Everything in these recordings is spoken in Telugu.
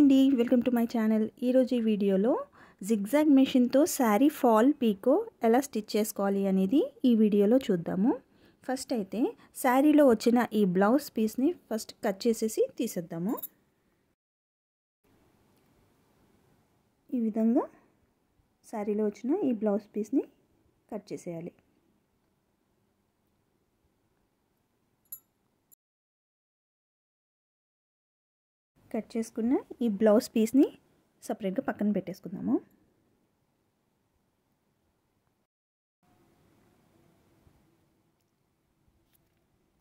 అండి, వెల్కమ్ టు మై ఛానల్. ఈరోజు ఈ వీడియోలో జిగ్జాగ్ మెషిన్తో శారీ ఫాల్ పీకో ఎలా స్టిచ్ చేసుకోవాలి అనేది ఈ వీడియోలో చూద్దాము. ఫస్ట్ అయితే శారీలో వచ్చిన ఈ బ్లౌజ్ పీస్ని ఫస్ట్ కట్ చేసేసి తీసేద్దాము. ఈ విధంగా శారీలో వచ్చిన ఈ బ్లౌజ్ పీస్ని కట్ చేసేయాలి. కట్ చేసుకున్న ఈ బ్లౌజ్ పీస్ని సపరేట్గా పక్కన పెట్టేసుకుందాము.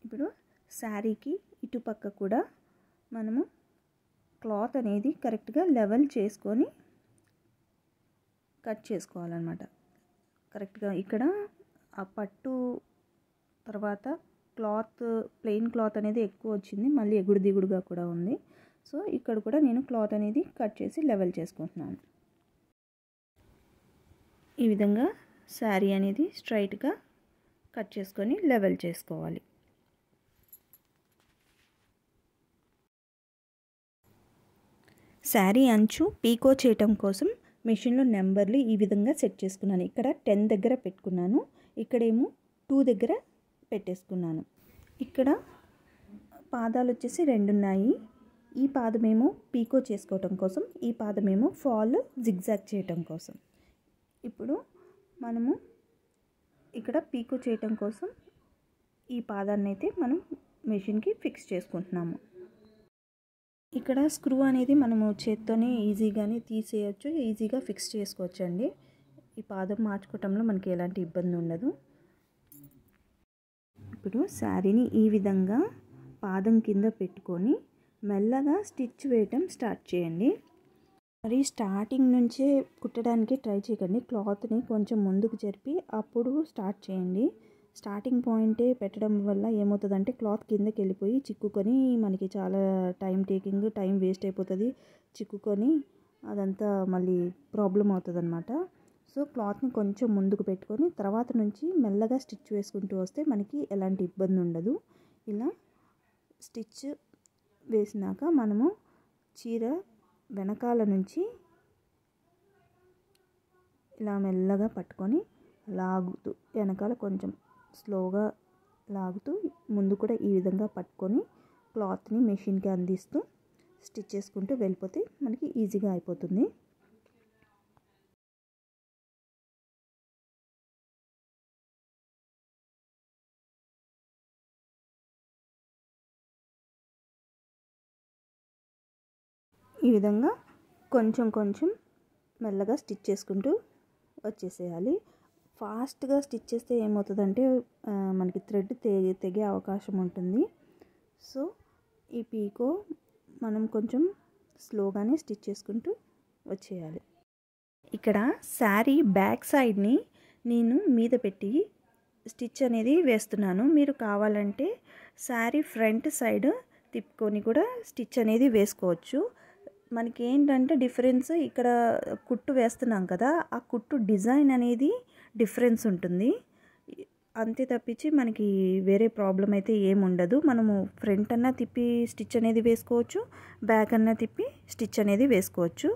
ఇప్పుడు శారీకి ఇటుపక్క కూడా మనము క్లాత్ అనేది కరెక్ట్గా లెవెల్ చేసుకొని కట్ చేసుకోవాలన్నమాట. కరెక్ట్గా ఇక్కడ ఆ పట్టు తర్వాత క్లాత్ ప్లెయిన్ క్లాత్ అనేది ఎక్కువ వచ్చింది, మళ్ళీ ఎగుడు దిగుడుగా కూడా ఉంది. సో ఇక్కడ కూడా నేను క్లాత్ అనేది కట్ చేసి లెవెల్ చేసుకుంటున్నాను. ఈ విధంగా శారీ అనేది స్ట్రైట్గా కట్ చేసుకొని లెవెల్ చేసుకోవాలి. శారీ అంచు పీకో చేయటం కోసం మెషిన్లో నెంబర్లు ఈ విధంగా సెట్ చేసుకున్నాను. ఇక్కడ 10 దగ్గర పెట్టుకున్నాను, ఇక్కడేమో 2 దగ్గర పెట్టేసుకున్నాను. ఇక్కడ పాదాలు వచ్చేసి 2 ఉన్నాయి. ఈ పాదమేమో పీకో చేసుకోవటం కోసం, ఈ పాదమేమో ఫాల్ జిగ్జాగ్ చేయటం కోసం. ఇప్పుడు మనము ఇక్కడ పీకో చేయటం కోసం ఈ పాదాన్ని అయితే మనం మెషిన్కి ఫిక్స్ చేసుకుంటున్నాము. ఇక్కడ స్క్రూ అనేది మనము చేత్తోనే ఈజీగానే తీసేయచ్చు, ఈజీగా ఫిక్స్ చేసుకోవచ్చు అండి. ఈ పాదం మార్చుకోవటంలో మనకి ఎలాంటి ఇబ్బంది ఉండదు. ఇప్పుడు శారీని ఈ విధంగా పాదం కింద పెట్టుకొని మెల్లగా స్టిచ్ వేయటం స్టార్ట్ చేయండి. మరి స్టార్టింగ్ నుంచే కుట్టడానికి ట్రై చేయకండి. క్లాత్ని కొంచెం ముందుకు జరిపి అప్పుడు స్టార్ట్ చేయండి. స్టార్టింగ్ పాయింటే పెట్టడం వల్ల ఏమవుతుందంటే క్లాత్ కిందకి వెళ్ళిపోయి చిక్కుకొని మనకి చాలా టైం వేస్ట్ అయిపోతుంది. చిక్కుకొని అదంతా మళ్ళీ ప్రాబ్లం అవుతుంది అన్నమాట. సో క్లాత్ని కొంచెం ముందుకు పెట్టుకొని తర్వాత నుంచి మెల్లగా స్టిచ్ వేసుకుంటూ వస్తే మనకి ఎలాంటి ఇబ్బంది ఉండదు. ఇలా స్టిచ్ వేసినాక మనము చీర వెనకాల నుంచి ఇలా మెల్లగా పట్టుకొని లాగుతూ వెనకాల కొంచెం స్లోగా లాగుతూ ముందు కూడా ఈ విధంగా పట్టుకొని క్లాత్ని మెషిన్కి అందిస్తూ స్టిచ్ చేసుకుంటూ వెళ్ళిపోతే మనకి ఈజీగా అయిపోతుంది. ఈ విధంగా కొంచెం కొంచెం మెల్లగా స్టిచ్ చేసుకుంటూ వచ్చేసేయాలి. ఫాస్ట్గా స్టిచ్ చేస్తే ఏమవుతుందంటే మనకి థ్రెడ్ తెగే అవకాశం ఉంటుంది. సో ఈ పీకో మనం కొంచెం స్లోగానే స్టిచ్ చేసుకుంటూ వచ్చేయాలి. ఇక్కడ శారీ బ్యాక్ సైడ్ని నేను మీద పెట్టి స్టిచ్ అనేది వేస్తున్నాను. మీరు కావాలంటే శారీ ఫ్రంట్ సైడ్ తిప్పుకొని కూడా స్టిచ్ అనేది వేసుకోవచ్చు. మనకి ఏంటంటే డిఫరెన్స్ ఇక్కడ కుట్టు వేస్తున్నాం కదా, ఆ కుట్టు డిజైన్ అనేది డిఫరెన్స్ ఉంటుంది. అంతే తప్పించి మనకి వేరే ప్రాబ్లం అయితే ఏముండదు. మనము ఫ్రంట్ అన్నా తిప్పి స్టిచ్ అనేది వేసుకోవచ్చు, బ్యాక్ అన్నా తిప్పి స్టిచ్ అనేది వేసుకోవచ్చు.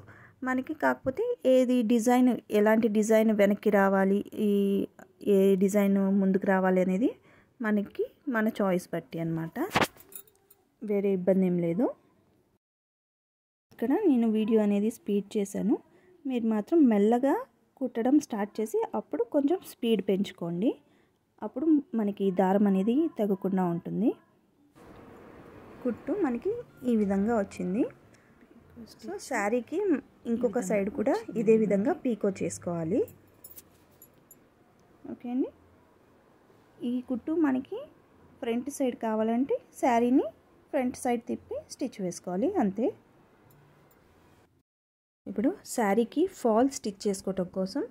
మనకి కాకపోతే ఏది డిజైన్, ఎలాంటి డిజైన్ వెనక్కి రావాలి, ఏ డిజైన్ ముందుకు రావాలి అనేది మనకి మన చాయిస్ బట్టి అన్నమాట. వేరే ఇబ్బంది ఏం లేదు. ఇక్కడ నేను వీడియో అనేది స్పీడ్ చేశాను, మీరు మాత్రం మెల్లగా కుట్టడం స్టార్ట్ చేసి అప్పుడు కొంచెం స్పీడ్ పెంచుకోండి. అప్పుడు మనకి దారం అనేది తెగకుండా ఉంటుంది. కుట్టు మనకి ఈ విధంగా వచ్చింది. సో శారీకి ఇంకొక సైడ్ కూడా ఇదే విధంగా పీకో చేసుకోవాలి. ఓకే అండి. ఈ కుట్టు మనకి ఫ్రంట్ సైడ్ కావాలంటే శారీని ఫ్రంట్ సైడ్ తిప్పి స్టిచ్ వేసుకోవాలి, అంతే. ఇప్పుడు శారీకి ఫాల్ స్టిచ్ చేసుకోవటం కోసం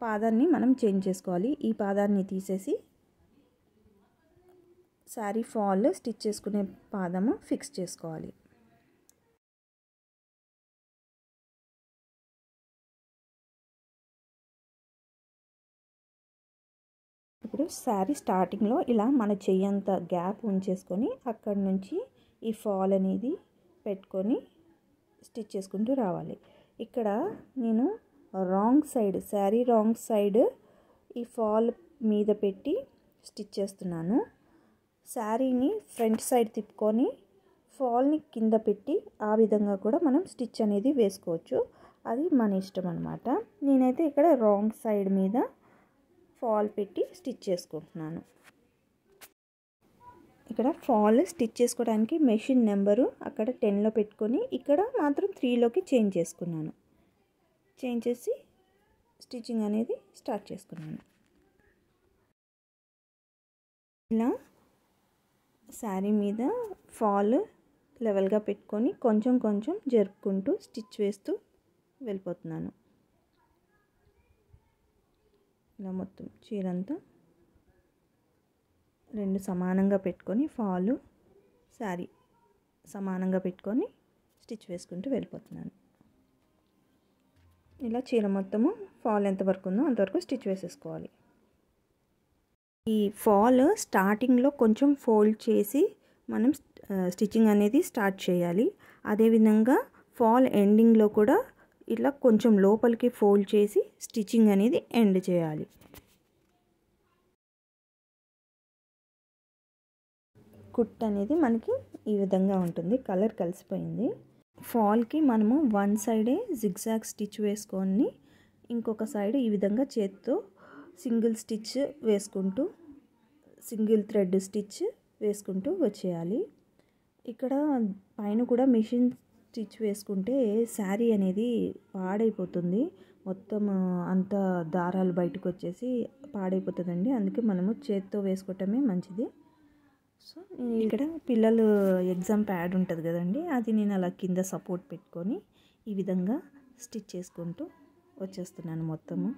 పాదాన్ని మనం చేంజ్ చేసుకోవాలి. ఈ పాదాన్ని తీసేసి శారీ ఫాల్ స్టిచ్ చేసుకునే పాదము ఫిక్స్ చేసుకోవాలి. ఇప్పుడు శారీ స్టార్టింగ్లో ఇలా మన చెయ్యంత గ్యాప్ ఉంచేసుకొని అక్కడి నుంచి ఈ ఫాల్ అనేది పెట్టుకొని స్టిచ్ చేసుకుంటూ రావాలి. ఇక్కడ నేను శారీ రాంగ్ సైడ్ ఈ ఫాల్ మీద పెట్టి స్టిచ్ చేస్తున్నాను. శారీని ఫ్రంట్ సైడ్ తిప్పుకొని ఫాల్ని కింద పెట్టి ఆ విధంగా కూడా మనం స్టిచ్ అనేది వేసుకోవచ్చు. అది మన ఇష్టం అన్నమాట. నేనైతే ఇక్కడ రాంగ్ సైడ్ మీద ఫాల్ పెట్టి స్టిచ్ చేసుకుంటున్నాను. ఇక్కడ ఫాల్ స్టిచ్ చేసుకోవడానికి మెషిన్ నెంబరు అక్కడ 10లో పెట్టుకొని ఇక్కడ మాత్రం 3లోకి చేంజ్ చేసుకున్నాను. చేంజ్ చేసి స్టిచ్చింగ్ అనేది స్టార్ట్ చేసుకున్నాను. ఇలా శారీ మీద ఫాల్ లెవెల్గా పెట్టుకొని కొంచెం కొంచెం జరుపుకుంటూ స్టిచ్ వేస్తూ వెళ్ళిపోతున్నాను. ఇలా మొత్తం చీరంతా 2 సమానంగా పెట్టుకొని ఫాలు శారీ సమానంగా పెట్టుకొని స్టిచ్ వేసుకుంటూ వెళ్ళిపోతున్నాను. ఇలా చీర మొత్తము ఫాల్ ఎంతవరకు ఉందో అంతవరకు స్టిచ్ వేసేసుకోవాలి. ఈ ఫాల్ స్టార్టింగ్లో కొంచెం ఫోల్డ్ చేసి మనం స్టిచ్చింగ్ అనేది స్టార్ట్ చేయాలి. అదేవిధంగా ఫాల్ ఎండింగ్లో కూడా ఇలా కొంచెం లోపలికి ఫోల్డ్ చేసి స్టిచ్చింగ్ అనేది ఎండ్ చేయాలి. కుట్ అనేది మనకి ఈ విధంగా ఉంటుంది. కలర్ కలిసిపోయింది. ఫాల్కి మనము వన్ సైడే జిగ్జాగ్ స్టిచ్ వేసుకొని ఇంకొక సైడ్ ఈ విధంగా చేత్తో సింగిల్ స్టిచ్ వేసుకుంటూ సింగిల్ థ్రెడ్ స్టిచ్ వేసుకుంటూ వచ్చేయాలి. ఇక్కడ పైన కూడా మిషన్ స్టిచ్ వేసుకుంటే శారీ అనేది పాడైపోతుంది. మొత్తం అంత దారాలు బయటకు వచ్చేసి పాడైపోతుందండి. అందుకే మనము చేత్తో వేసుకోవటమే మంచిది. సో ఇక్కడ పిల్లలు ఎగ్జామ్ ప్యాడ్ ఉంటుంది కదండి, అది నేను అలా కింద సపోర్ట్ పెట్టుకొని ఈ విధంగా స్టిచ్ చేసుకుంటూ వచ్చేస్తున్నాను మొత్తము.